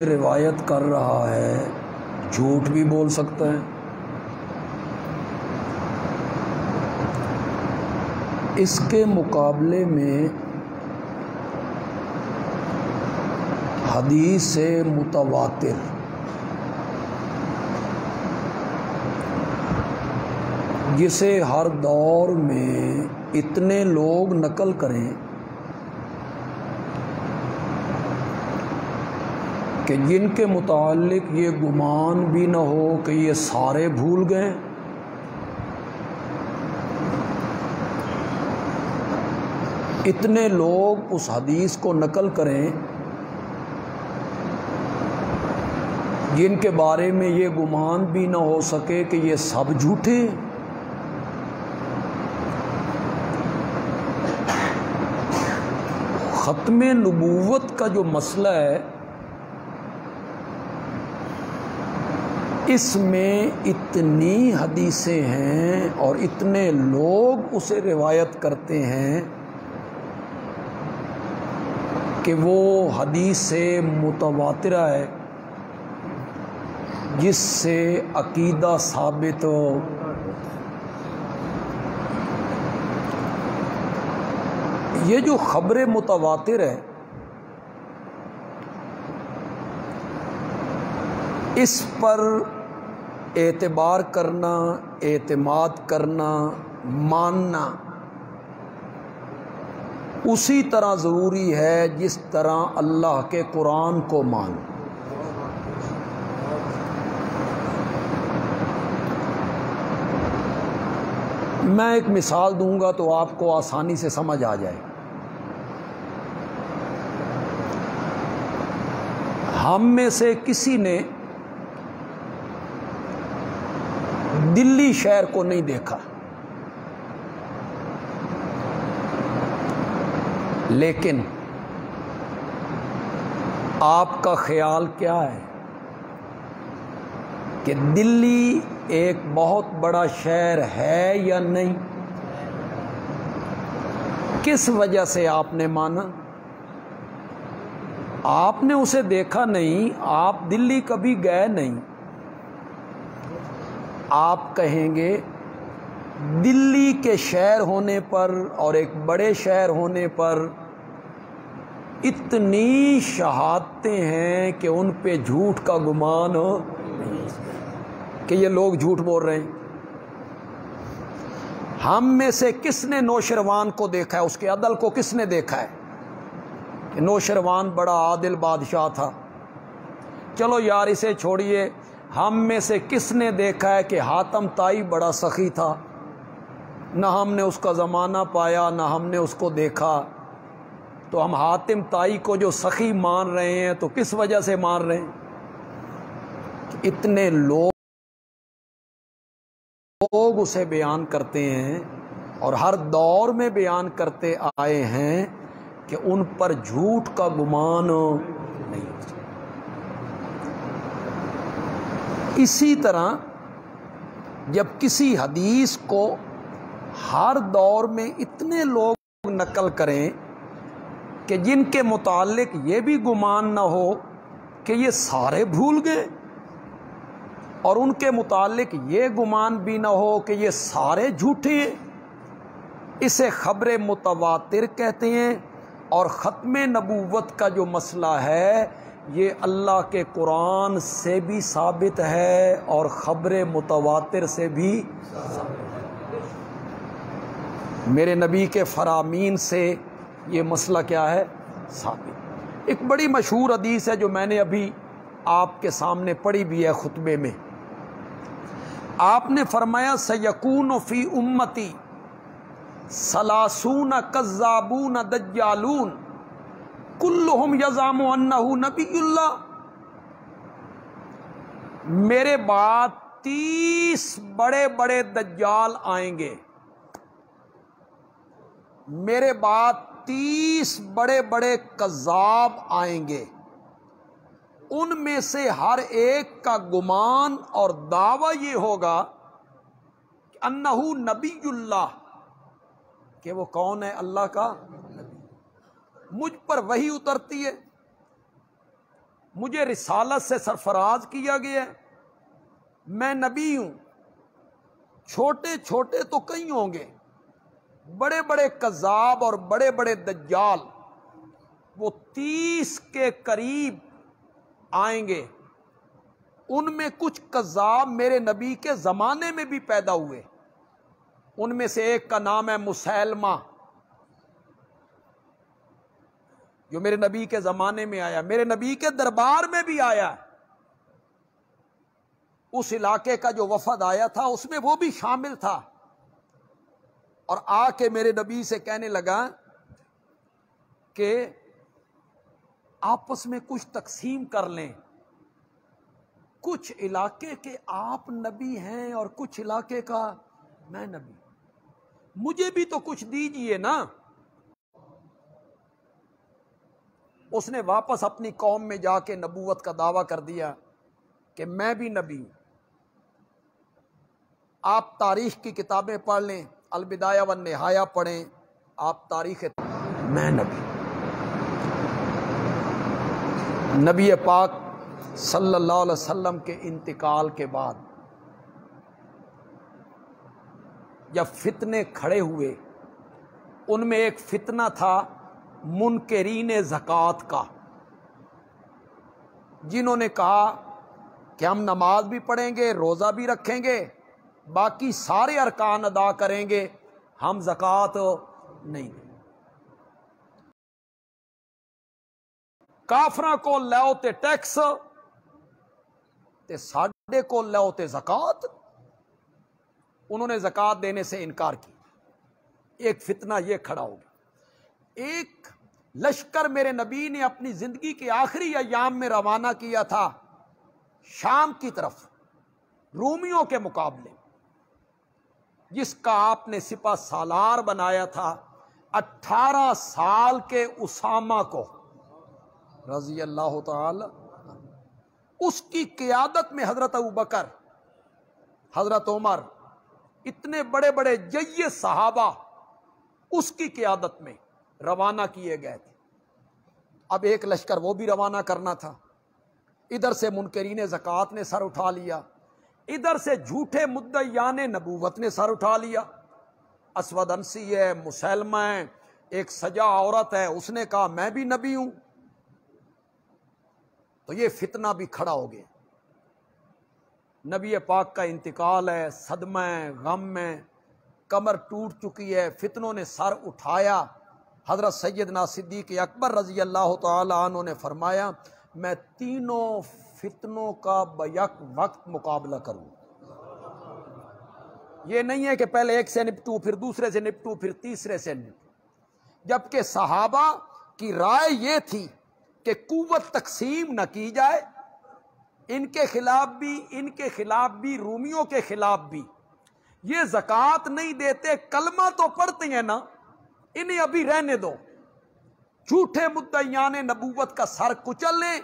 روایت کر رہا ہے جھوٹ بھی بول سکتا ہے۔ اس کے مقابلے میں حدیث متواتر جسے ہر دور میں اتنے لوگ نقل کریں کہ جن کے متعلق یہ گمان بھی نہ ہو کہ یہ سارے بھول گئے، اتنے لوگ اس حدیث کو نقل کریں جن کے بارے میں یہ گمان بھی نہ ہو سکے کہ یہ سب جھوٹے۔ ختم نبوت کا جو مسئلہ ہے اس میں اتنی حدیثیں ہیں اور اتنے لوگ اسے روایت کرتے ہیں کہ وہ حدیث متواترہ ہے جس سے عقیدہ ثابت ہو۔ یہ جو خبر متواتر ہے اس پر اعتبار کرنا، اعتماد کرنا، ماننا اسی طرح ضروری ہے جس طرح اللہ کے قرآن کو ماننا۔ میں ایک مثال دوں گا تو آپ کو آسانی سے سمجھ آ جائے۔ ہم میں سے کسی نے دلی شہر کو نہیں دیکھا، لیکن آپ کا خیال کیا ہے کہ دلی ایک بہت بڑا شہر ہے یا نہیں؟ کس وجہ سے آپ نے مانا؟ آپ نے اسے دیکھا نہیں، آپ دلی کبھی گئے نہیں۔ آپ کہیں گے دلی کے شہر ہونے پر اور ایک بڑے شہر ہونے پر اتنی شہادتیں ہیں کہ ان پہ جھوٹ کا گمان ہو کہ یہ لوگ جھوٹ بول رہے ہیں۔ ہم میں سے کس نے نوشروان کو دیکھا ہے؟ اس کے عدل کو کس نے دیکھا ہے کہ نوشروان بڑا عادل بادشاہ تھا؟ چلو یار اسے چھوڑیے، ہم میں سے کس نے دیکھا ہے کہ حاتم طائی بڑا سخی تھا؟ نہ ہم نے اس کا زمانہ پایا نہ ہم نے اس کو دیکھا، تو ہم حاتم طائی کو جو سخی مان رہے ہیں تو کس وجہ سے مان رہے ہیں کہ اتنے لوگ اسے بیان کرتے ہیں اور ہر دور میں بیان کرتے آئے ہیں کہ ان پر جھوٹ کا گمان نہیں ہو سکتا۔ اسی طرح جب کسی حدیث کو ہر دور میں اتنے لوگ نقل کریں کہ جن کے متعلق یہ بھی گمان نہ ہو کہ یہ سارے بھول گئے، اور ان کے متعلق یہ گمان بھی نہ ہو کہ یہ سارے جھوٹے ہیں، اسے خبر متواتر کہتے ہیں۔ اور ختم نبوت کا جو مسئلہ ہے یہ اللہ کے قرآن سے بھی ثابت ہے اور خبر متواتر سے بھی ثابت ہے۔ میرے نبی کے فرامین سے یہ مسئلہ کیا ہے؟ ثابت۔ ایک بڑی مشہور حدیث ہے جو میں نے ابھی آپ کے سامنے پڑھی بھی ہے خطبے میں۔ آپ نے فرمایا سیکون فی امتی ثلاثون کذابون دجالون کلہم یزعم انہ نبی اللہ۔ میرے بعد 30 بڑے بڑے دجال آئیں گے، میرے بعد 30 بڑے بڑے کذاب آئیں گے، ان میں سے ہر ایک کا گمان اور دعویٰ یہ ہوگا کہ انہ نبی اللہ، کہ وہ کون ہے؟ اللہ کا نبی۔ مجھ پر وحی اترتی ہے، مجھے رسالت سے سرفراز کیا گیا ہے، میں نبی ہوں۔ چھوٹے چھوٹے تو کئی ہوں گے، بڑے بڑے کذاب اور بڑے بڑے دجال وہ 30 کے قریب آئیں گے۔ ان میں کچھ کذاب میرے نبی کے زمانے میں بھی پیدا ہوئے، ان میں سے ایک کا نام ہے مسیلمہ، جو میرے نبی کے زمانے میں آیا، میرے نبی کے دربار میں بھی آیا۔ اس علاقے کا جو وفد آیا تھا اس میں وہ بھی شامل تھا، اور آ کے میرے نبی سے کہنے لگا کہ آپس میں کچھ تقسیم کر لیں، کچھ علاقے کے آپ نبی ہیں اور کچھ علاقے کا میں نبی، مجھے بھی تو کچھ دیجئے نا۔ اس نے واپس اپنی قوم میں جا کے نبوت کا دعویٰ کر دیا کہ میں بھی نبی ہوں۔ آپ تاریخ کی کتابیں پڑھ لیں، البدایہ والنہایہ پڑھیں، آپ تاریخ، میں نبی پاک صلی اللہ علیہ وسلم کے انتقال کے بعد جب فتنے کھڑے ہوئے، ان میں ایک فتنہ تھا منکرین زکوٰۃ کا، جنہوں نے کہا کہ ہم نماز بھی پڑھیں گے، روزہ بھی رکھیں گے، باقی سارے ارکان ادا کریں گے، ہم زکوٰۃ نہیں دیں۔ کافراں کو لو تے ٹیکس تے ساڈے کو لو تے زکوٰۃ، انہوں نے زکوٰۃ دینے سے انکار کی۔ ایک فتنہ یہ کھڑا ہو گیا۔ ایک لشکر میرے نبی نے اپنی زندگی کے آخری ایام میں روانہ کیا تھا شام کی طرف، رومیوں کے مقابلے، جس کا آپ نے سپہ سالار بنایا تھا 18 سال کے اسامہ کو رضی اللہ تعالی۔ اس کی قیادت میں حضرت ابوبکر، حضرت عمر، اتنے بڑے بڑے جیے صحابہ اس کی قیادت میں روانہ کیے گئے تھے۔ اب ایک لشکر وہ بھی روانہ کرنا تھا، ادھر سے منکرین زکوٰۃ نے سر اٹھا لیا، ادھر سے جھوٹے مدعیان نبوت نے سر اٹھا لیا۔ اسود انسی ہے، مسیلمہ ہے، ایک سجا عورت ہے، اس نے کہا میں بھی نبی ہوں۔ تو یہ فتنہ بھی کھڑا ہو گیا۔ نبی پاک کا انتقال ہے، صدمہ ہے، غم ہے، کمر ٹوٹ چکی ہے، فتنوں نے سر اٹھایا۔ حضرت سیدنا صدیق اکبر رضی اللہ تعالی عنہ نے فرمایا میں تینوں فتنوں کا بیک وقت مقابلہ کروں۔ یہ نہیں ہے کہ پہلے ایک سے نپٹوں، پھر دوسرے سے نپٹوں، پھر تیسرے سے نپٹوں، جبکہ صحابہ کی رائے یہ تھی کہ قوت تقسیم نہ کی جائے، ان کے خلاف بھی رومیوں کے خلاف بھی۔ یہ زکوٰۃ نہیں دیتے، کلمہ تو پڑھتے ہیں نا، انہیں ابھی رہنے دو، جھوٹے مدعیان نبوت کا سر کچل لیں،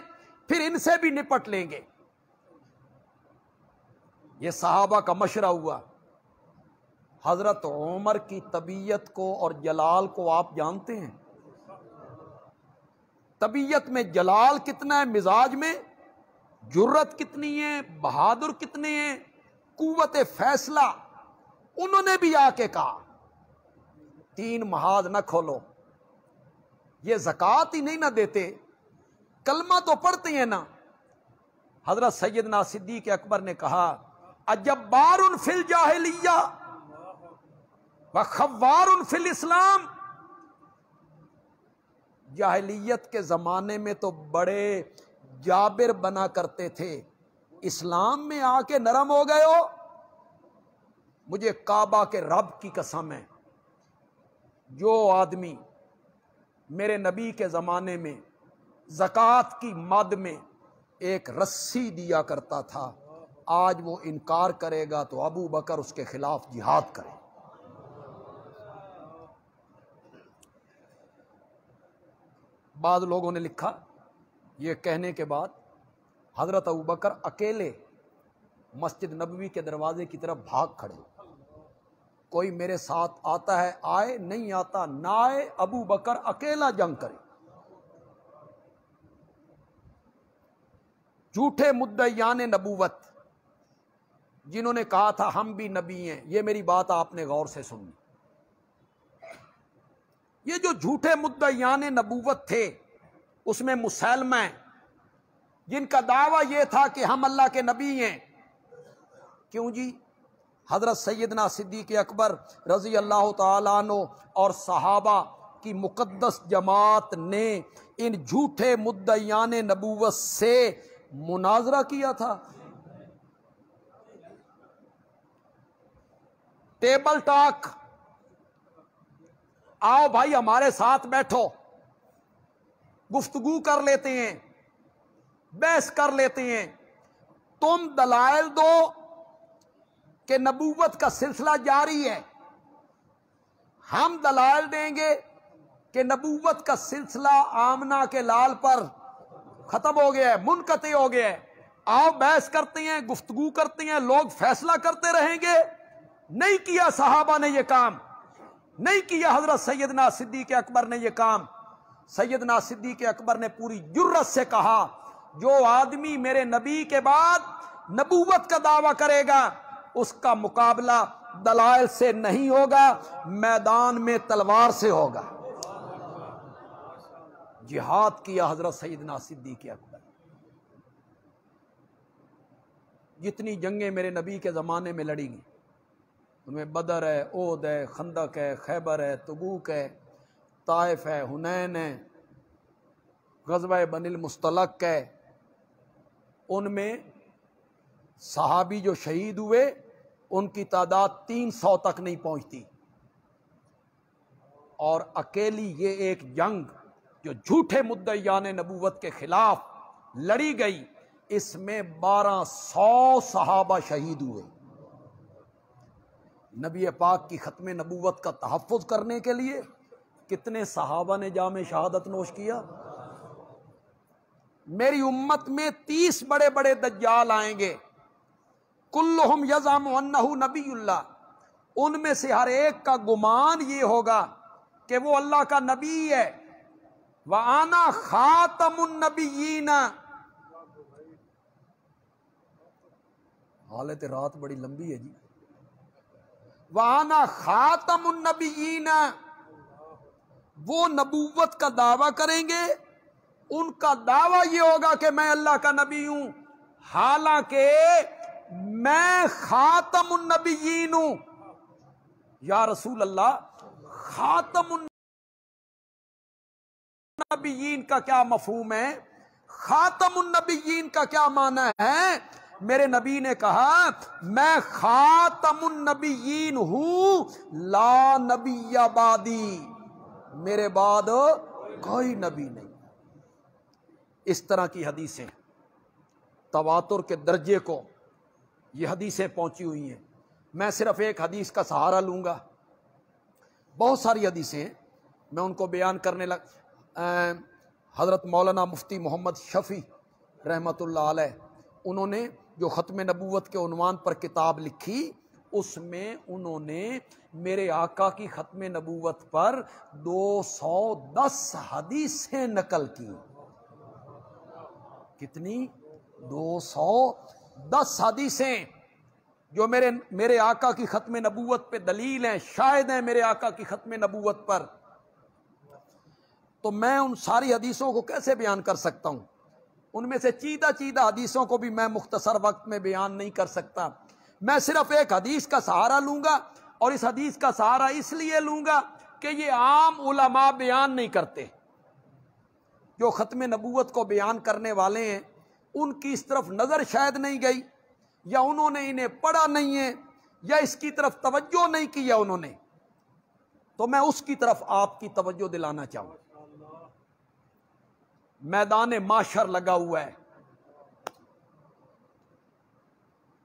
پھر ان سے بھی نپٹ لیں گے۔ یہ صحابہ کا مشورہ ہوا۔ حضرت عمر کی طبیعت کو اور جلال کو آپ جانتے ہیں، طبیعت میں جلال کتنا ہے، مزاج میں جرت کتنی ہے، بہادر کتنے ہیں، قوت فیصلہ۔ انہوں نے بھی آ کے کہا 3 محاذ نہ کھولو، یہ زکوٰۃ ہی نہیں نہ دیتے، کلمہ تو پڑھتے ہیں نا۔ حضرت سیدنا صدیق اکبر نے کہا اجبار فی الجاہلیہ وخوار فی الاسلام، جاہلیت کے زمانے میں تو بڑے جابر بنا کرتے تھے، اسلام میں آ کے نرم ہو گئے ہو۔ مجھے کعبہ کے رب کی قسم ہے، جو آدمی میرے نبی کے زمانے میں زکوٰۃ کی مد میں ایک رسی دیا کرتا تھا، آج وہ انکار کرے گا تو ابو بکر اس کے خلاف جہاد کرے۔ بعض لوگوں نے لکھا یہ کہنے کے بعد حضرت ابوبکر اکیلے مسجد نبوی کے دروازے کی طرف بھاگ کھڑے، کوئی میرے ساتھ آتا ہے آئے، نہیں آتا نہ آئے، ابو بکر اکیلا جنگ کرے۔ جھوٹے مدعیان نبوت جنہوں نے کہا تھا ہم بھی نبی ہیں، یہ میری بات آپ نے غور سے سنی، یہ جو جھوٹے مدعیان نبوت تھے اس میں مسلمہ ہیں جن کا دعویٰ یہ تھا کہ ہم اللہ کے نبی ہیں۔ کیوں جی؟ حضرت سیدنا صدیق اکبر رضی اللہ تعالیٰ عنہ اور صحابہ کی مقدس جماعت نے ان جھوٹے مدعیان نبوت سے مناظرہ کیا تھا، ٹیبل ٹاک، آؤ بھائی ہمارے ساتھ بیٹھو، گفتگو کر لیتے ہیں، بحث کر لیتے ہیں، تم دلائل دو کہ نبوت کا سلسلہ جاری ہے، ہم دلائل دیں گے کہ نبوت کا سلسلہ آمنہ کے لال پر ختم ہو گیا ہے، منقطع ہو گیا ہے، آؤ بحث کرتے ہیں، گفتگو کرتے ہیں، لوگ فیصلہ کرتے رہیں گے۔ نہیں کیا صحابہ نے یہ کام، نہیں کیا حضرت سیدنا صدیق اکبر نے یہ کام۔ سیدنا صدیق اکبر نے پوری جرأت سے کہا جو آدمی میرے نبی کے بعد نبوت کا دعویٰ کرے گا اس کا مقابلہ دلائل سے نہیں ہوگا، میدان میں تلوار سے ہوگا۔ جہاد کیا حضرت سیدنا صدیق اکبر، جتنی جنگیں میرے نبی کے زمانے میں لڑی گئی ان میں بدر ہے، احد ہے، خندق ہے، خیبر ہے، تبوک ہے، طائف ہے، حنین ہے، غزوہ بنی المصطلق ہے، ان میں صحابی جو شہید ہوئے ان کی تعداد 300 تک نہیں پہنچتی، اور اکیلی یہ ایک جنگ جو جھوٹے مدعیان نبوت کے خلاف لڑی گئی اس میں 1200 صحابہ شہید ہوئے۔ نبی پاک کی ختم نبوت کا تحفظ کرنے کے لیے کتنے صحابہ نے جام شہادت نوش کیا؟ میری امت میں 30 بڑے بڑے دجال آئیں گے، کلہم یزعم انہ نبی اللہ، ان میں سے ہر ایک کا گمان یہ ہوگا کہ وہ اللہ کا نبی ہے، وَأَنَا خَاتَمُ النَّبِيِّينَ۔ حالت رات بڑی لمبی ہے جی۔ وَأَنَا خَاتَمُ النَّبِيِّينَ، وہ نبوت کا دعویٰ کریں گے، ان کا دعویٰ یہ ہوگا کہ میں اللہ کا نبی ہوں، حالانکہ میں خاتم النبیین ہوں۔ یا رسول اللہ، خاتم النبیین کا کیا مفہوم ہے؟ خاتم النبیین کا کیا معنی ہے؟ میرے نبی نے کہا میں خاتم النبیین ہوں، لا نبی بعدی، میرے بعد کوئی نبی نہیں۔ اس طرح کی حدیثیں تواتر کے درجے کو یہ حدیثیں پہنچی ہوئی ہیں۔ میں صرف ایک حدیث کا سہارا لوں گا، بہت ساری حدیثیں میں ان کو بیان کرنے حضرت مولانا مفتی محمد شفیع رحمۃ اللہ علیہ، انہوں نے جو ختم نبوت کے عنوان پر کتاب لکھی اس میں انہوں نے میرے آقا کی ختم نبوت پر 210 حدیثیں نقل کی۔ کتنی؟ 210 حدیثیں جو میرے آقا کی ختم نبوت پہ دلیل ہیں، شاہد ہیں میرے آقا کی ختم نبوت پر۔ تو میں ان ساری حدیثوں کو کیسے بیان کر سکتا ہوں؟ ان میں سے چیدہ حدیثوں کو بھی میں مختصر وقت میں بیان نہیں کر سکتا۔ میں صرف ایک حدیث کا سہارا لوں گا، اور اس حدیث کا سہارا اس لیے لوں گا کہ یہ عام علماء بیان نہیں کرتے۔ جو ختم نبوت کو بیان کرنے والے ہیں ان کی اس طرف نظر شاید نہیں گئی، یا انہوں نے انہیں پڑھا نہیں ہے، یا اس کی طرف توجہ نہیں کیا انہوں نے، تو میں اس کی طرف آپ کی توجہ دلانا چاہوں۔ میدان معاشر لگا ہوا ہے،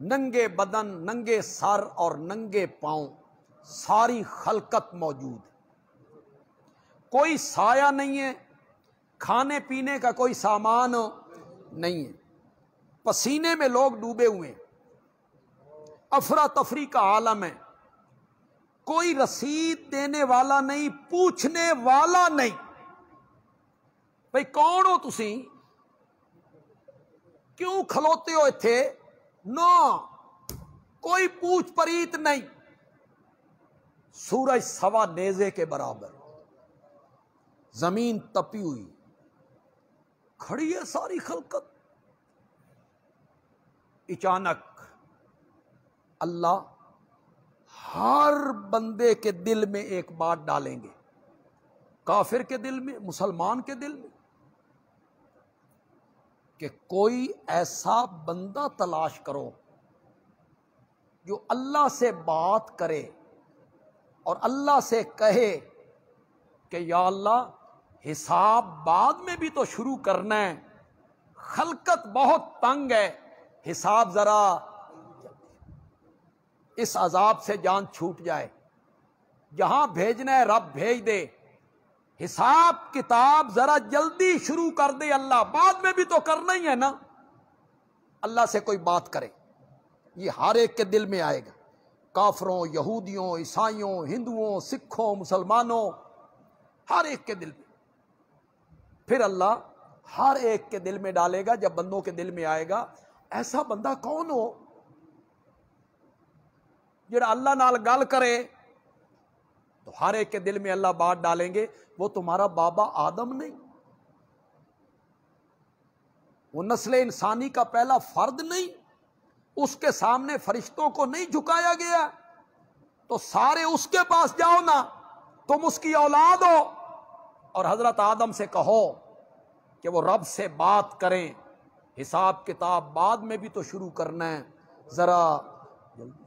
ننگے بدن، ننگے سر اور ننگے پاؤں ساری خلقت موجود، کوئی سایہ نہیں ہے، کھانے پینے کا کوئی سامان نہیں ہے، پسینے میں لوگ ڈوبے ہوئے ہیں، افراتفری کا عالم ہے، کوئی رسید دینے والا نہیں، پوچھنے والا نہیں۔ بھئی کون ہو تسی؟ کیوں کھلوتے ہو تھے؟ نو، کوئی پوچھ پریت نہیں. سورج سوا نیزے کے برابر، زمین تپی ہوئی، کھڑی ہے ساری خلقت. اچانک اللہ ہر بندے کے دل میں ایک بات ڈالیں گے، کافر کے دل میں، مسلمان کے دل میں، کہ کوئی ایسا بندہ تلاش کرو جو اللہ سے بات کرے اور اللہ سے کہے کہ یا اللہ حساب بعد میں بھی تو شروع کرنا ہے، خلقت بہت تنگ ہے، حساب ذرا اس عذاب سے جان چھوٹ جائے، جہاں بھیجنا ہے رب بھیج دے، حساب کتاب ذرا جلدی شروع کر دے اللہ، بعد میں بھی تو کرنا ہی ہے نا. اللہ سے کوئی بات کرے، یہ ہر ایک کے دل میں آئے گا، کافروں، یہودیوں، عیسائیوں، ہندوؤں، سکھوں، مسلمانوں، ہر ایک کے دل میں. پھر اللہ ہر ایک کے دل میں ڈالے گا. جب بندوں کے دل میں آئے گا، ایسا بندہ کون ہو جڑا اللہ نال گل کرے، تو ہر ایک کے دل میں اللہ بات ڈالیں گے، وہ تمہارا بابا آدم نہیں، وہ نسل انسانی کا پہلا فرد نہیں، اس کے سامنے فرشتوں کو نہیں جھکایا گیا، تو سارے اس کے پاس جاؤ نا، تم اس کی اولاد ہو، اور حضرت آدم سے کہو کہ وہ رب سے بات کریں، حساب کتاب بعد میں بھی تو شروع کرنا ہے، ذرا جلدی.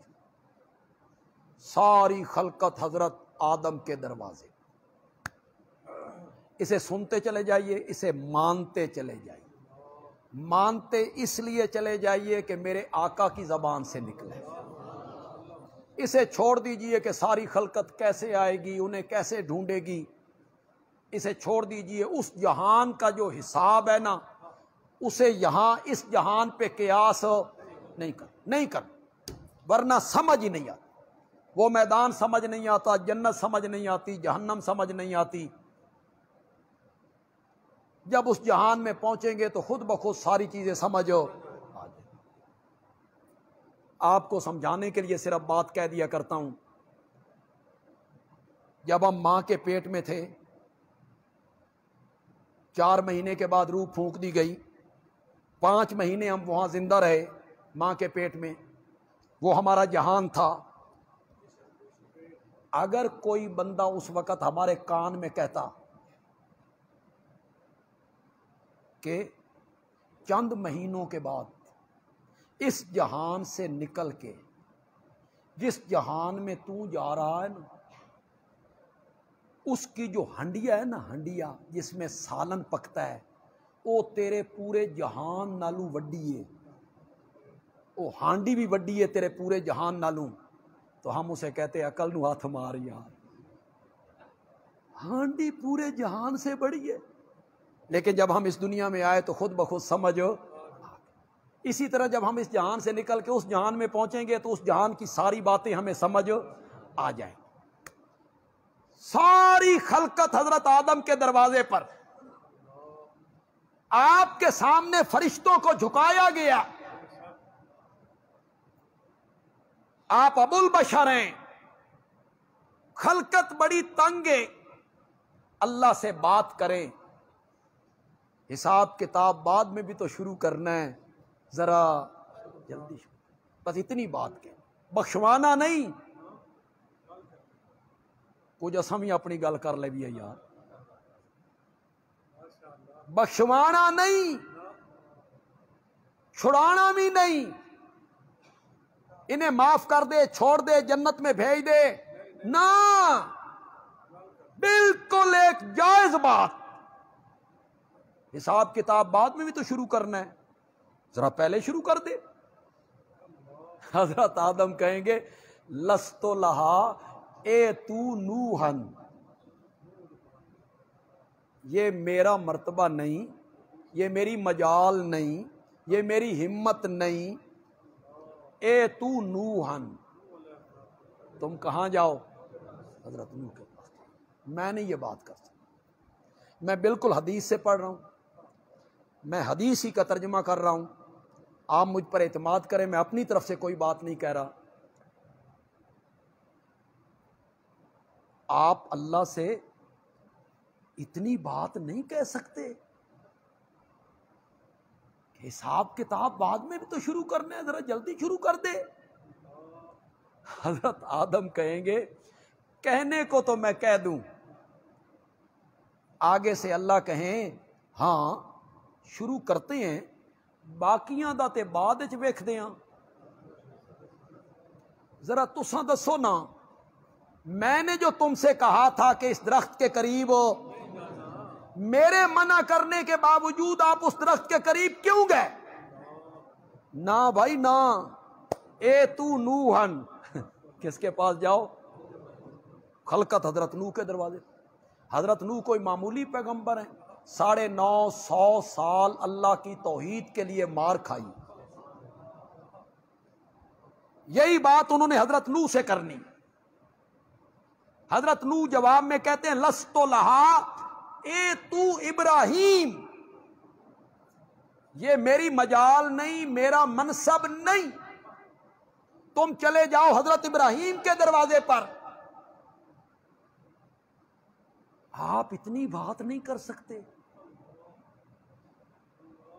ساری خلقت حضرت آدم کے دروازے، اسے سنتے چلے جائیے، اسے مانتے چلے جائیے. مانتے اس لیے چلے جائیے کہ میرے آقا کی زبان سے نکلے. اسے چھوڑ دیجئے کہ ساری خلقت کیسے آئے گی، انہیں کیسے ڈھونڈے گی. اسے چھوڑ دیجئے، اس جہان کا جو حساب ہے نا، اسے یہاں اس جہان پہ قیاس نہیں کر، ورنہ سمجھ ہی نہیں آتی. وہ میدان سمجھ نہیں آتا، جنت سمجھ نہیں آتی، جہنم سمجھ نہیں آتی. جب اس جہان میں پہنچیں گے تو خود بخود ساری چیزیں سمجھ آ جائیں. آپ کو سمجھانے کے لیے صرف بات کہہ دیا کرتا ہوں. جب ہم ماں کے پیٹ میں تھے، 4 مہینے کے بعد روح پھونک دی گئی، 5 مہینے ہم وہاں زندہ رہے ماں کے پیٹ میں، وہ ہمارا جہان تھا. اگر کوئی بندہ اس وقت ہمارے کان میں کہتا کہ چند مہینوں کے بعد اس جہان سے نکل کے جس جہان میں تو جا رہا ہے نا، اس کی جو ہنڈیا ہے نا، ہنڈیا جس میں سالن پکتا ہے، وہ تیرے پورے جہان نالوں وڈی ہے، وہ ہانڈی بھی وڈی ہے تیرے پورے جہان نالوں. تو ہم اسے کہتے عقل نو ہاتھ مار یار، ہانڈی پورے جہان سے بڑی ہے. لیکن جب ہم اس دنیا میں آئے تو خود بخود سمجھو. اسی طرح جب ہم اس جہان سے نکل کے اس جہان میں پہنچیں گے تو اس جہان کی ساری باتیں ہمیں سمجھ آ جائیں. ساری خلقت حضرت آدم کے دروازے پر، آپ کے سامنے فرشتوں کو جھکایا گیا. آپ ابو البشر ہیں، خلقت بڑی تنگ ہے، اللہ سے بات کریں، حساب کتاب بعد میں بھی تو شروع کرنا ہے، ذرا جلدی. بس اتنی بات کہ بخشوانا نہیں. کچھ اسم ہی اپنی گل کر لے بھی ہے یار، بخشوانا نہیں، چھڑانا بھی نہیں. انہیں معاف کر دے، چھوڑ دے، جنت میں بھیج دے، نہ، بالکل ایک جائز بات. حساب کتاب بعد میں بھی تو شروع کرنا ہے، ذرا پہلے شروع کر دے. حضرت آدم کہیں گے لستو لہا اے تو نوحن، یہ میرا مرتبہ نہیں، یہ میری مجال نہیں، یہ میری ہمت نہیں. اے تو نوحن، تم کہاں جاؤ؟ حضرت نوح کے پاس. میں نہیں یہ بات کر سکتا، میں بالکل حدیث سے پڑھ رہا ہوں، میں حدیث ہی کا ترجمہ کر رہا ہوں. آپ مجھ پر اعتماد کریں، میں اپنی طرف سے کوئی بات نہیں کہہ رہا. آپ اللہ سے اتنی بات نہیں کہہ سکتے کہ حساب کتاب بعد میں بھی تو شروع کرنے ہیں، ذرا جلدی شروع کر دے. حضرت آدم کہیں گے کہنے کو تو میں کہہ دوں، آگے سے اللہ کہیں ہاں شروع کرتے ہیں، باقیاں دا تے بعد وچ ویکھدے ہاں. ذرا تساں دسو نا، میں نے جو تم سے کہا تھا کہ اس درخت کے قریب ہو، میرے منع کرنے کے باوجود آپ اس درخت کے قریب کیوں گئے؟ نہ بھائی نہ. اے تو نوحن، کس کے پاس جاؤ؟ خلقت حضرت نوح کے دروازے. حضرت نوح کوئی معمولی پیغمبر ہیں، 950 سال اللہ کی توحید کے لیے مار کھائی. یہی بات انہوں نے حضرت نوح سے کرنی. حضرت نوح جواب میں کہتے ہیں لست لہا اے تو ابراہیم، یہ میری مجال نہیں، میرا منصب نہیں، تم چلے جاؤ حضرت ابراہیم کے دروازے پر. آپ اتنی بات نہیں کر سکتے.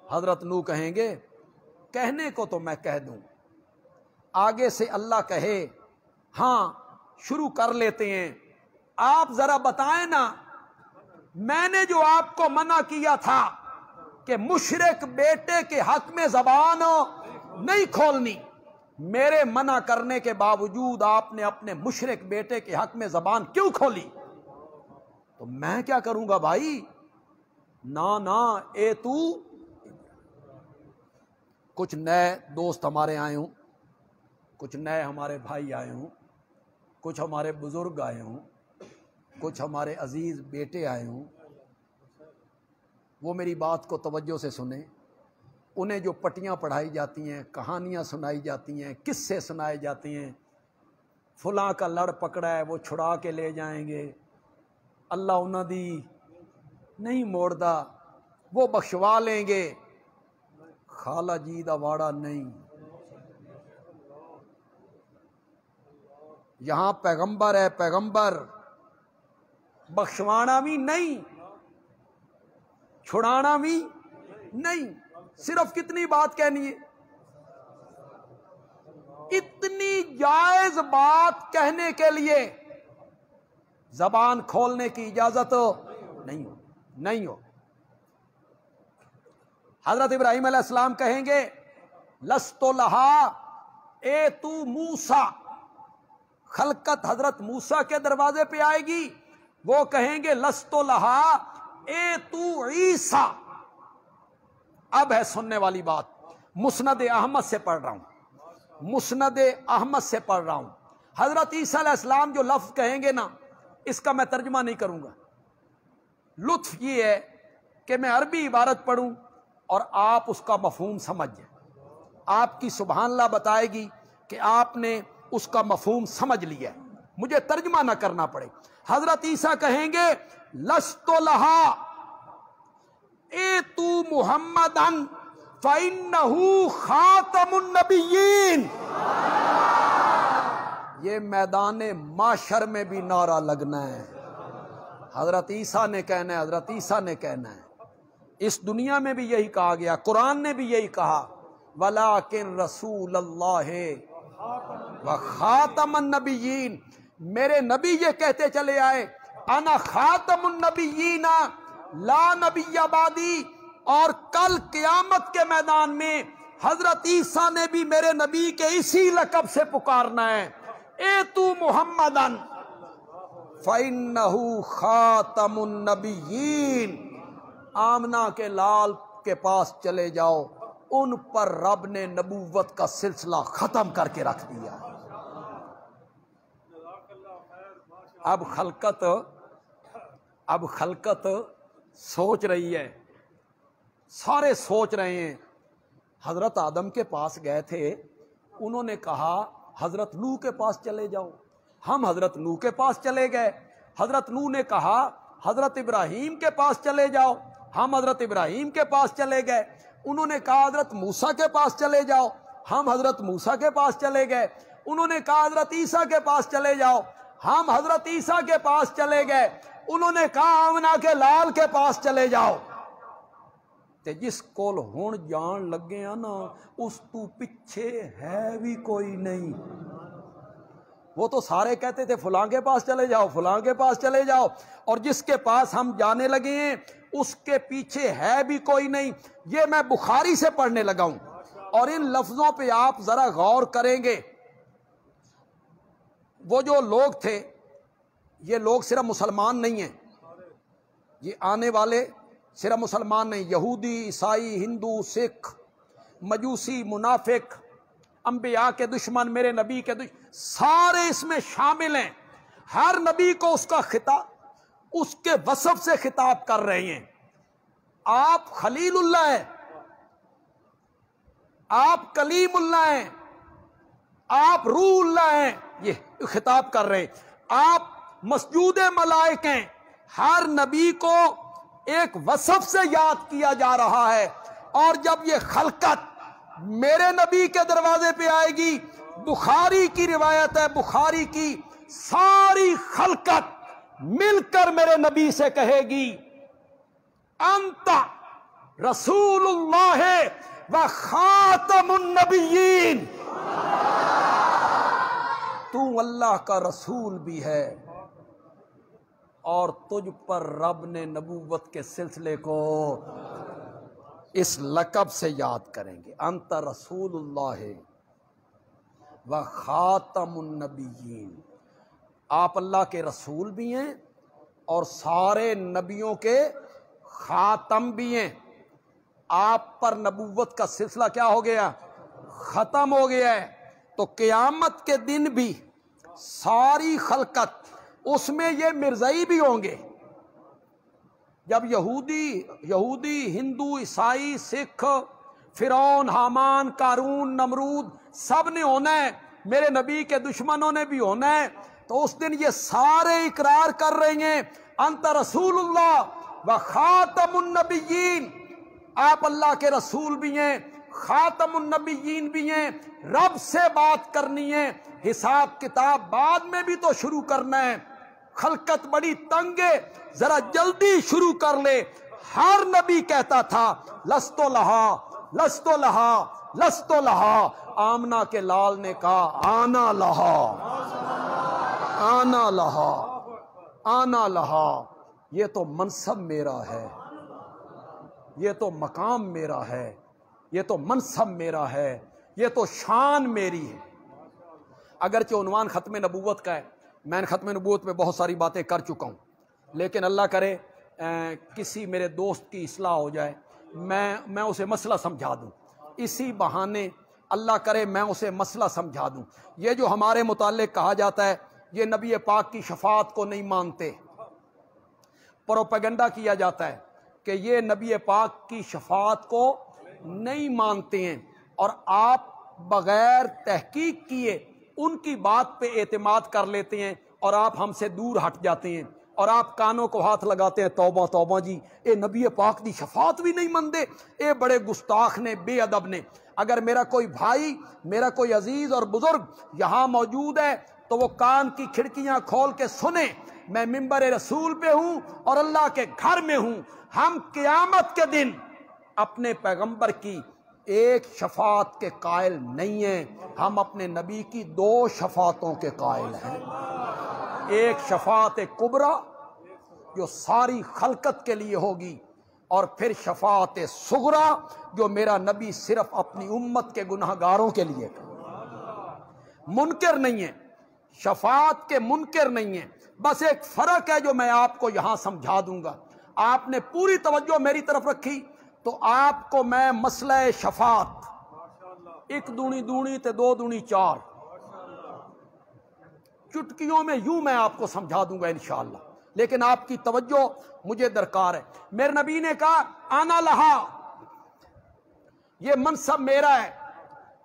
حضرت نوح کہیں گے کہنے کو تو میں کہہ دوں، آگے سے اللہ کہے ہاں شروع کر لیتے ہیں. آپ ذرا بتائیں نا، میں نے جو آپ کو منع کیا تھا کہ مشرک بیٹے کے حق میں زبان نہیں کھولنی، میرے منع کرنے کے باوجود آپ نے اپنے مشرک بیٹے کے حق میں زبان کیوں کھولی؟ تو میں کیا کروں گا بھائی؟ نہ اے تو. کچھ نئے دوست ہمارے آئے ہوں، کچھ نئے ہمارے بھائی آئے ہوں، کچھ ہمارے بزرگ آئے ہوں، کچھ ہمارے عزیز بیٹے آئے ہوں، وہ میری بات کو توجہ سے سنیں. انہیں جو پٹیاں پڑھائی جاتی ہیں، کہانیاں سنائی جاتی ہیں، قصے سنائے جاتے ہیں، فلاں کا لڑ پکڑا ہے وہ چھڑا کے لے جائیں گے، اللہ انہاں دی نہیں موڑدا، وہ بخشوا لیں گے، خالہ جی دا واڑا نہیں. یہاں پیغمبر ہے، پیغمبر بخشوانا بھی نہیں، چھڑانا بھی نہیں. صرف کتنی بات کہنی ہے؟ اتنی جائز بات کہنے کے لیے زبان کھولنے کی اجازت نہیں ہو. حضرت ابراہیم علیہ السلام کہیں گے لست لہا اے تو موسیٰ. خلقت حضرت موسیٰ کے دروازے پہ آئے گی، وہ کہیں گے لست لہا اے تو عیسیٰ. اب ہے سننے والی بات. مسند احمد سے پڑھ رہا ہوں، مسند احمد سے پڑھ رہا ہوں. حضرت عیسیٰ علیہ السلام جو لفظ کہیں گے نا، اس کا میں ترجمہ نہیں کروں گا. لطف یہ ہے کہ میں عربی عبارت پڑھوں اور آپ اس کا مفہوم سمجھ جائیں. آپ کی سبحان اللہ بتائے گی کہ آپ نے اس کا مفہوم سمجھ لیا ہے، مجھے ترجمہ نہ کرنا پڑے. حضرت عیسیٰ کہیں گے لست لہا اے تو محمدن فإنہ خاتم النبیین. یہ میدان معاشر میں بھی نعرہ لگنا ہے، حضرت عیسیٰ نے کہنا ہے، حضرت عیسیٰ نے کہنا ہے. اس دنیا میں بھی یہی کہا گیا، قرآن نے بھی یہی کہا وَلَٰكِن رسول اللہ وخاتم النبیین. میرے نبی یہ کہتے چلے آئے انا خاتم النبیین لا نبی بعدی، اور کل قیامت کے میدان میں حضرت عیسیٰ نے بھی میرے نبی کے اسی لقب سے پکارنا ہے، اے تو محمدن فإنہ خاتم النبیین. آمنہ کے لال کے پاس چلے جاؤ، ان پر رب نے نبوت کا سلسلہ ختم کر کے رکھ دیا. اب خلقت سوچ رہی ہے، سارے سوچ رہے ہیں. حضرت آدم کے پاس گئے تھے، انہوں نے کہا حضرت نوح کے پاس چلے جاؤ. ہم حضرت نوح کے پاس چلے گئے. حضرت نوح نے کہا حضرت ابراہیم کے پاس چلے جاؤ. ہم حضرت ابراہیم کے پاس چلے گئے. انہوں نے کہا حضرت موسیٰ کے پاس چلے جاؤ، ہم حضرت موسیٰ کے پاس چلے گئے۔ انہوں نے کہا حضرت عیسیٰ کے پاس چلے جاؤ، ہم حضرت عیسیٰ کے پاس چلے گئے۔ انہوں نے کہا آمنہ کے لال کے پاس چلے جاؤ۔ تے جس کول ہون جان لگے ہیں نا اس تو پیچھے ہے بھی کوئی نہیں۔ وہ تو سارے کہتے تھے فلاں کے پاس چلے جاؤ، فلاں کے پاس چلے جاؤ، اور جس کے پاس ہم جانے لگے ہیں اس کے پیچھے ہے بھی کوئی نہیں۔ یہ میں بخاری سے پڑھنے لگا ہوں، اور ان لفظوں پہ آپ ذرا غور کریں گے۔ وہ جو لوگ تھے، یہ لوگ صرف مسلمان نہیں ہیں، یہ آنے والے صرف مسلمان نہیں، یہودی، عیسائی، ہندو، سکھ، مجوسی، منافق، انبیاء کے دشمن، میرے نبی کے دشمن، سارے اس میں شامل ہیں۔ ہر نبی کو اس کا خطاب اس کے وصف سے خطاب کر رہے ہیں۔ آپ خلیل اللہ ہیں، آپ کلیم اللہ ہیں، آپ روح اللہ ہیں، یہ خطاب کر رہے ہیں۔ آپ مسجود ملائک ہیں۔ ہر نبی کو ایک وصف سے یاد کیا جا رہا ہے، اور جب یہ خلقت میرے نبی کے دروازے پہ آئے گی، بخاری کی روایت ہے، بخاری کی ساری خلقت مل کر میرے نبی سے کہے گی انت رسول اللہ و خاتم النبیین، تو اللہ کا رسول بھی ہے اور تجھ پر رب نے نبوت کے سلسلے کو اس لقب سے یاد کریں گے، انت رسول اللہ و خاتم النبیین۔ آپ اللہ کے رسول بھی ہیں اور سارے نبیوں کے خاتم بھی ہیں۔ آپ پر نبوت کا سلسلہ کیا ہو گیا؟ ختم ہو گیا ہے۔ تو قیامت کے دن بھی ساری خلقت، اس میں یہ مرزائی بھی ہوں گے۔ جب یہودی، ہندو، عیسائی، سکھ، فرعون، حامان، قارون، نمرود سب نے ہونا ہے، میرے نبی کے دشمنوں نے بھی ہونا ہے، تو اس دن یہ سارے اقرار کر رہے ہیں انت رسول اللہ و خاتم النبیین، آپ اللہ کے رسول بھی ہیں، خاتم النبیین بھی ہیں۔ رب سے بات کرنی ہے، حساب کتاب بعد میں بھی تو شروع کرنا ہے۔ خلقت بڑی تنگ ہے، ذرا جلدی شروع کر لے۔ ہر نبی کہتا تھا لست لہا، لست لہا، لست لہا۔ آمنہ کے لال نے کہا آنا لہا، آنا لہا، آنا لہا۔ یہ تو منصب میرا ہے، یہ تو مقام میرا ہے، یہ تو منصب میرا ہے، یہ تو شان میری ہے۔ اگرچہ عنوان ختم نبوت کا ہے، میں نے ختم نبوت میں بہت ساری باتیں کر چکا ہوں، لیکن اللہ کرے کسی میرے دوست کی اصلاح ہو جائے، میں اسے مسئلہ سمجھا دوں، اسی بہانے اللہ کرے میں اسے مسئلہ سمجھا دوں۔ یہ جو ہمارے متعلق کہا جاتا ہے یہ نبی پاک کی شفاعت کو نہیں مانتے، پروپیگنڈا کیا جاتا ہے کہ یہ نبی پاک کی شفاعت کو نہیں مانتے ہیں، اور آپ بغیر تحقیق کیے ان کی بات پہ اعتماد کر لیتے ہیں، اور آپ ہم سے دور ہٹ جاتے ہیں، اور آپ کانوں کو ہاتھ لگاتے ہیں توبہ توبہ جی، اے نبی پاک دی شفاعت بھی نہیں مندے، اے بڑے گستاخ نے، بے ادب نے۔ اگر میرا کوئی بھائی، میرا کوئی عزیز اور بزرگ یہاں موجود ہے تو وہ کان کی کھڑکیاں کھول کے سنیں، میں منبر رسول پہ ہوں اور اللہ کے گھر میں ہوں۔ ہم قیامت کے دن اپنے پیغمبر کی ایک شفاعت کے قائل نہیں ہیں، ہم اپنے نبی کی 2 شفاعتوں کے قائل ہیں۔ ایک شفاعت کبریٰ جو ساری خلقت کے لیے ہوگی، اور پھر شفاعت صغریٰ جو میرا نبی صرف اپنی امت کے گناہ گاروں کے لیے۔ منکر نہیں ہے، شفاعت کے منکر نہیں ہیں، بس ایک فرق ہے جو میں آپ کو یہاں سمجھا دوں گا۔ آپ نے پوری توجہ میری طرف رکھی تو آپ کو میں مسئلہ شفاعت 1 دونی دونی تے 2 دونی 4 چٹکیوں میں یوں میں آپ کو سمجھا دوں گا انشاءاللہ، لیکن آپ کی توجہ مجھے درکار ہے۔ میرے نبی نے کہا آنا لہا، یہ منصب میرا ہے،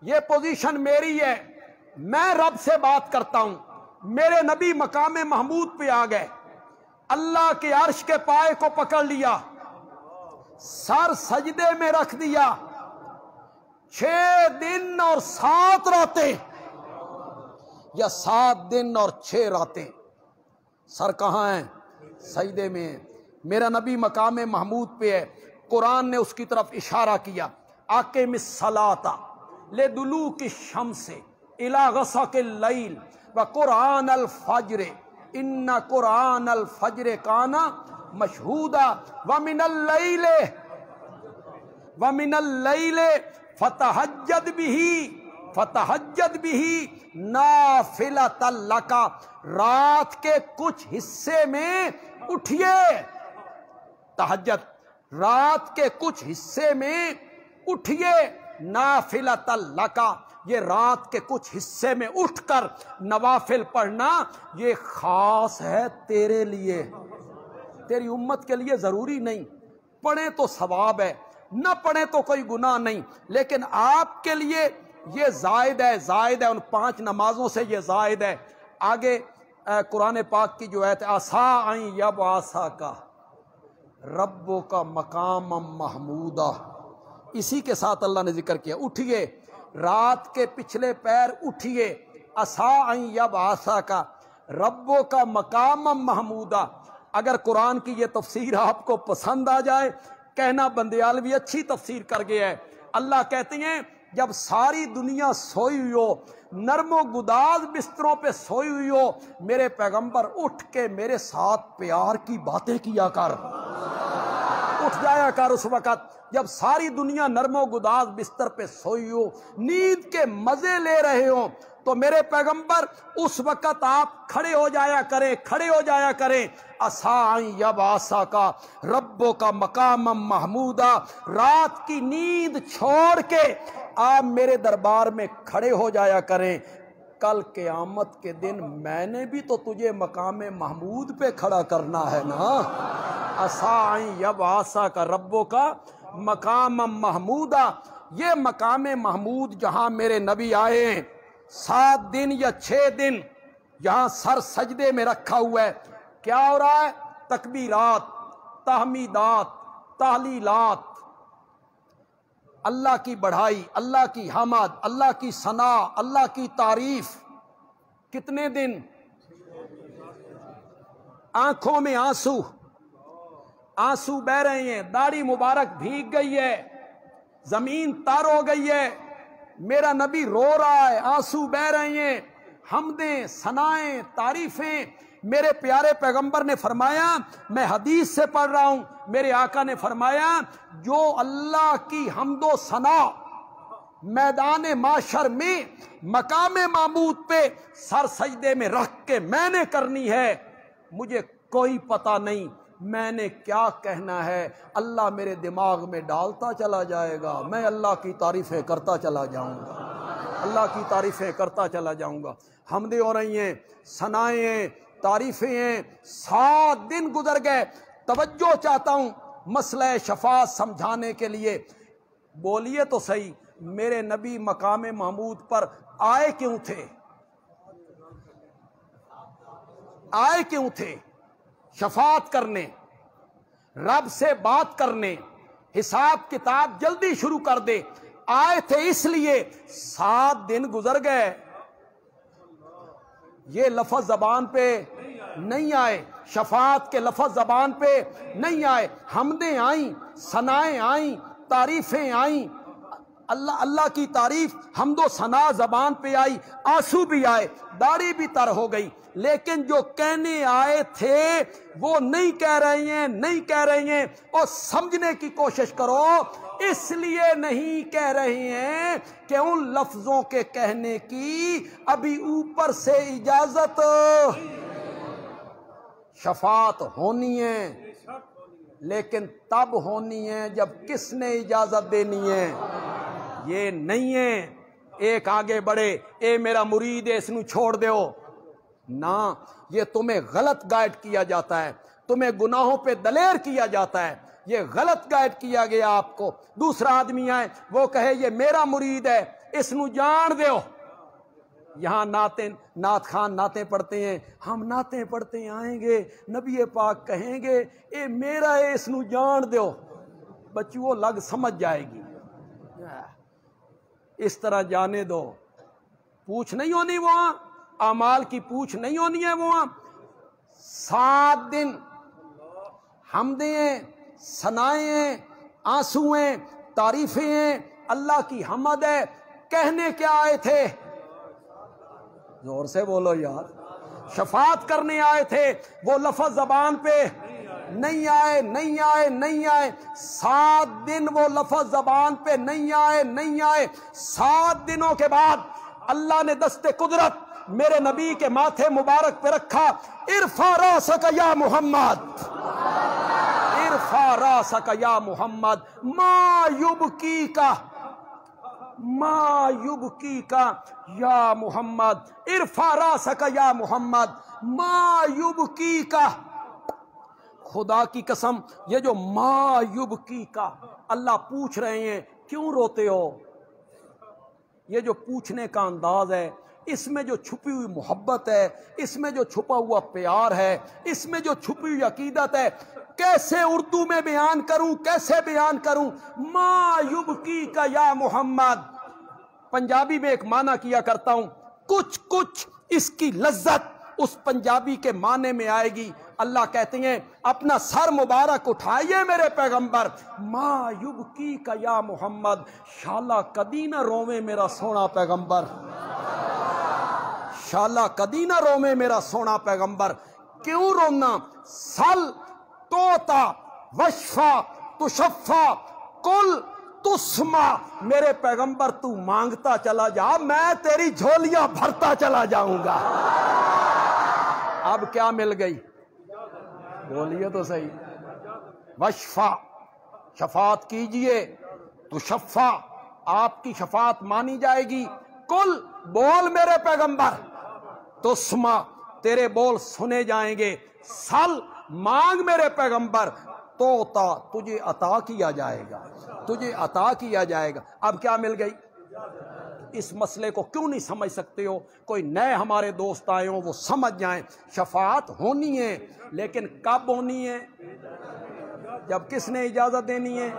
یہ پوزیشن میری ہے، میں رب سے بات کرتا ہوں۔ میرے نبی مقام محمود پہ آ گئے، اللہ کے عرش کے پائے کو پکڑ لیا، سر سجدے میں رکھ دیا، 6 دن اور 7 راتیں یا 7 دن اور 6 راتیں، سر کہاں ہیں؟ سجدے میں ہے۔ میرا نبی مقام محمود پہ ہے، قرآن نے اس کی طرف اشارہ کیا، اقم الصلاۃ لدلوک الشمس الی غسق اللیل وقرآن الفجر ان قرآن الفجر کان مشہودا ومن اللیل فتہجد بہ نافلۃ لک، رات کے کچھ حصے میں اٹھیے، تہجد رات کے کچھ حصے میں اٹھیے، نافلۃ لک، یہ رات کے کچھ حصے میں اٹھ کر نوافل پڑھنا یہ خاص ہے تیرے لیے، تیری امت کے لیے ضروری نہیں، پڑھیں تو ثواب ہے، نہ پڑھیں تو کوئی گناہ نہیں، لیکن آپ کے لیے یہ زائد ہے ان 5 نمازوں سے یہ زائد ہے۔ آگے قرآن پاک کی جو آیت عسیٰ ان یبعثک ربک مقاما محمودا، اسی کے ساتھ اللہ نے ذکر کیا، اٹھیے رات کے پچھلے پیر اٹھیے، عسیٰ ان یبعثک ربک مقاما محمودا۔ اگر قرآن کی یہ تفسیر آپ کو پسند آ جائے، کہنا بندیالوی اچھی تفسیر کر گیا ہے، اللہ کہتے ہیں جب ساری دنیا سوئی ہوئی ہو، نرم و گداز بستروں پہ سوئی ہوئی ہو، میرے پیغمبر اٹھ کے میرے ساتھ پیار کی باتیں کیا کر، اٹھ جایا کر اس وقت جب ساری دنیا نرم و گداز بستر پہ سوئی ہو، نیند کے مزے لے رہے ہوں، تو میرے پیغمبر اس وقت آپ کھڑے ہو جایا کریں، عسیٰ ان یبعثک ربک مقاما محمودا، رات کی نیند چھوڑ کے آپ میرے دربار میں کھڑے ہو جایا کریں، کل قیامت کے دن میں نے بھی تو تجھے مقام محمود پہ کھڑا کرنا ہے نا۔ عسیٰ ان یبعثک ربک مقاما محمودا، یہ مقام محمود جہاں میرے نبی آئے ہیں، 7 دن یا 6 دن یہاں سر سجدے میں رکھا ہوا ہے، کیا ہو رہا ہے؟ تکبیرات، تحمیدات، تحلیلات، اللہ کی بڑھائی، اللہ کی حمد، اللہ کی ثنا، اللہ کی تعریف۔ کتنے دن؟ آنکھوں میں آنسو بہ رہے ہیں، داڑھی مبارک بھیگ گئی ہے، زمین تر ہو گئی ہے، میرا نبی رو رہا ہے، آنسو بہ رہے ہیں، حمدیں، ثنائیں، تعریفیں۔ میرے پیارے پیغمبر نے فرمایا، میں حدیث سے پڑھ رہا ہوں، میرے آقا نے فرمایا جو اللہ کی حمد و ثنا میدان معاشر میں مقام محمود پہ سر سجدے میں رکھ کے میں نے کرنی ہے، مجھے کوئی پتہ نہیں میں نے کیا کہنا ہے، اللہ میرے دماغ میں ڈالتا چلا جائے گا، میں اللہ کی تعریفیں کرتا چلا جاؤں گا، اللہ کی تعریفیں کرتا چلا جاؤں گا۔ حمدیں ہو رہی ہیں، ثنائیں ہیں، تعریفیں ہیں، 7 دن گزر گئے۔ توجہ چاہتا ہوں مسئلہ شفاعت سمجھانے کے لیے، بولیے تو صحیح، میرے نبی مقام محمود پر آئے کیوں تھے؟ شفاعت کرنے، رب سے بات کرنے، حساب کتاب جلدی شروع کر دے، آئے تھے اس لیے 7 دن گزر گئے، یہ لفظ زبان پہ نہیں آئے، شفاعت کے لفظ زبان پہ نہیں آئے، حمدیں آئیں، ثنائیں آئیں، تعریفیں آئیں، اللہ کی تعریف، حمد و ثنا زبان پہ آئی، آنسو بھی آئے، داڑھی بھی تر ہو گئی، لیکن جو کہنے آئے تھے وہ نہیں کہہ رہے ہیں، اور سمجھنے کی کوشش کرو، اس لیے نہیں کہہ رہے ہیں کہ ان لفظوں کے کہنے کی ابھی اوپر سے اجازت، شفاعت ہونی ہے لیکن تب ہونی ہے جب کس نے اجازت دینی ہے، یہ نہیں ہے ایک آگے بڑھے، اے میرا مرید ہے اس نو چھوڑ دیو، نہ، یہ تمہیں غلط گائیڈ کیا جاتا ہے، تمہیں گناہوں پہ دلیر کیا جاتا ہے، یہ غلط گائیڈ کیا گیا آپ کو۔ دوسرا آدمی آئے وہ کہے یہ میرا مرید ہے اس نو جان دیو، یہاں نعت خان نعتیں پڑھتے ہیں، ہم نعتیں پڑھتے ہیں، آئیں گے نبی پاک کہیں گے اے میرا ہے اس نو جان دیو، بچی وہ لگ سمجھ جائے گی، اس طرح جانے دو، پوچھ نہیں ہونی وہاں، اعمال کی پوچھ نہیں ہونی ہے وہاں۔ 7 دن حمدیں، ثنائیں، آنسویں، تعریفیں ہیں، اللہ کی حمد ہے۔ کہنے کیا آئے تھے؟ زور سے بولو یار، شفاعت کرنے آئے تھے، وہ لفظ زبان پہ نہیں آئے، نہیں آئے، نہیں آئے۔ 7 دن وہ لفظ زبان پہ نہیں آئے، نہیں آئے۔ 7 دنوں کے بعد اللہ نے دست قدرت میرے نبی کے ماتھے مبارک پہ رکھا، ارفع راسک یا محمد، ارفع راسک یا محمد، ما یبکی کا، ما یبکی کا یا محمد، ارفع راسک یا محمد، ما یبکی کا۔ خدا کی قسم یہ جو ما یبکی کا اللہ پوچھ رہے ہیں، کیوں روتے ہو؟ یہ جو پوچھنے کا انداز ہے، اس میں جو چھپی ہوئی محبت ہے، اس میں جو چھپا ہوا پیار ہے، اس میں جو چھپی ہوئی عقیدت ہے، کیسے اردو میں بیان کروں، کیسے بیان کروں؟ ما یبکی کا یا محمد۔ پنجابی میں ایک معنی کیا کرتا ہوں، کچھ کچھ اس کی لذت اس پنجابی کے معنی میں آئے گی۔ اللہ کہتے ہیں اپنا سر مبارک اٹھائیے میرے پیغمبر، ما یبکی کا یا محمد، شالا کدی نہ روے میرا سونا پیغمبر، شالا کدی نہ روے میرا سونا پیغمبر۔ کیوں رونا؟ سل توتا وشفا تشفا کل تسما، میرے پیغمبر تو مانگتا چلا جا، میں تیری جھولیاں بھرتا چلا جاؤں گا۔ اب کیا مل گئی؟ بولیے تو صحیح۔ وشفا، شفاعت کیجئے، تشفا، آپ کی شفاعت مانی جائے گی، کل، بول میرے پیغمبر، تسما، تیرے بول سنے جائیں گے، سل، مانگ میرے پیغمبر، توتا، تجھے عطا کیا جائے گا، تجھے عطا کیا جائے گا۔ اب کیا مل گئی؟ اس مسئلے کو کیوں نہیں سمجھ سکتے ہو؟ کوئی نئے ہمارے دوست آئے ہوں وہ سمجھ جائیں۔ شفاعت ہونی ہے، لیکن کب ہونی ہے؟ جب کس نے اجازت دینی ہے؟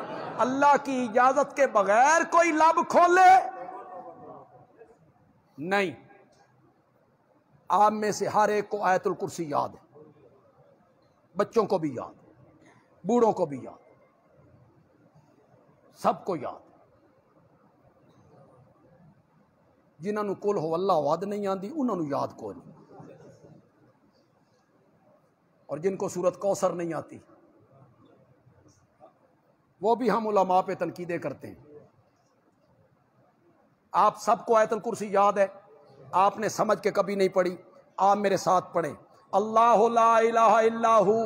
اللہ کی اجازت کے بغیر کوئی لب کھولے نہیں۔ آپ میں سے ہر ایک کو آیت الکرسی یاد ہے، بچوں کو بھی یاد ہے، بوڑھوں کو بھی یاد، سب کو یاد۔ جنہوں نے کل ہو اللہ وعد نہیں آندی انہوں نے یاد کو نہیں، اور جن کو سورت کوثر نہیں آتی وہ بھی ہم علماء پہ تنقیدیں کرتے ہیں۔ آپ سب کو آیت الکرسی یاد ہے، آپ نے سمجھ کے کبھی نہیں پڑھی۔ آپ میرے ساتھ پڑھیں، اللہ لا الہ الا ہو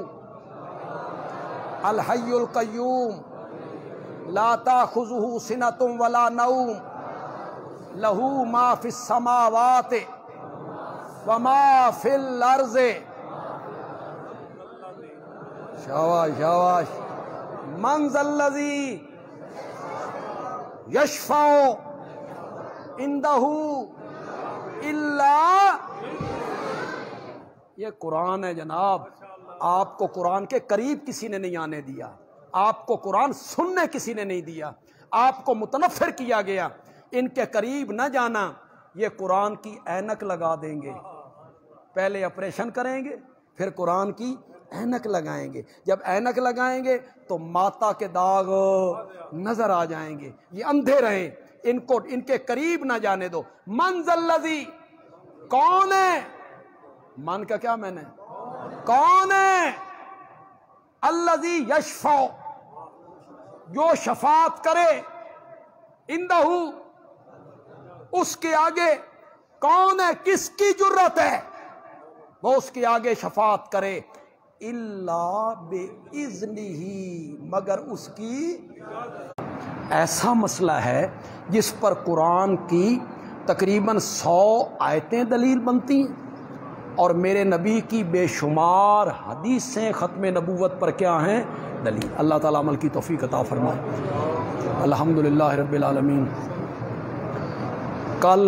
الحی القیوم لا تاخذہ سنۃ ولا نوم لہو ما فی السماوات وما فی الارض۔ شاباش شاباش۔ من ذا الذی یشفع عندہ الا، یہ قرآن ہے جناب۔ آپ کو قرآن کے قریب کسی نے نہیں آنے دیا، آپ کو قرآن سننے کسی نے نہیں دیا، آپ کو متنفر کیا گیا۔ ان کے قریب نہ جانا، یہ قرآن کی اینک لگا دیں گے، پہلے آپریشن کریں گے پھر قرآن کی اینک لگائیں گے۔ جب اینک لگائیں گے تو ماتا کے داغ نظر آ جائیں گے۔ یہ اندھے رہیں، ان کو ان کے قریب نہ جانے دو۔ من ذا الذی، کون ہے؟ من کا کیا میں نے، کون ہے؟ الذی یشفع، جو شفاعت کرے، عندہ، اس کے آگے کون ہے؟ کس کی جرت ہے وہ اس کے آگے شفاعت کرے؟ الا باذنہ، مگر اس کی۔ ایسا مسئلہ ہے جس پر قرآن کی تقریباً 100 آیتیں دلیل بنتی ہیں، اور میرے نبی کی بے شمار حدیثیں ختم نبوت پر کیا ہیں؟ دلیل۔ اللہ تعالیٰ عمل کی توفیق عطا فرمائے۔ الحمدللہ رب العالمین۔ کل